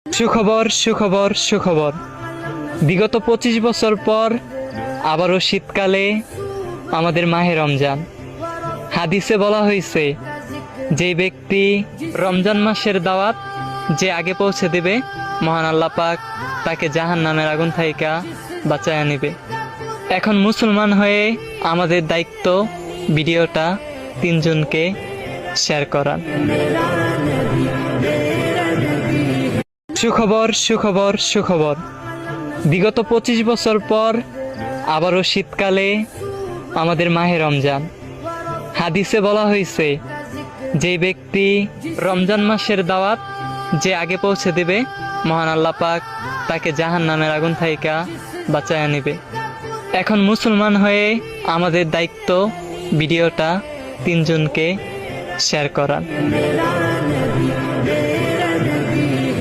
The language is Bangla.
সুখবর সুখবর সুখবর, বিগত 25 বছর পর আবারও শীতকালে আমাদের মাহে রমজান। হাদিসে বলা হয়েছে, যে ব্যক্তি রমজান মাসের দাওয়াত যে আগে পৌঁছে দেবে, মহান আল্লাহ পাক তাকে জাহান্নামের আগুন থাইকা বাঁচায়া নিবে। এখন মুসলমান হয়ে আমাদের দায়িত্ব ভিডিওটা 3 জনকে শেয়ার করা। সুখবর সুখবর সুখবর, বিগত 25 বছর পর আবারও শীতকালে আমাদের মাহে রমজান। হাদিসে বলা হয়েছে, যে ব্যক্তি রমজান মাসের দাওয়াত যে আগে পৌঁছে দেবে, মহান আল্লাহ পাক তাকে জাহান্নামের আগুন থাইকা বাঁচায়া নিবে। এখন মুসলমান হয়ে আমাদের দায়িত্ব ভিডিওটা 3 জনকে শেয়ার করা।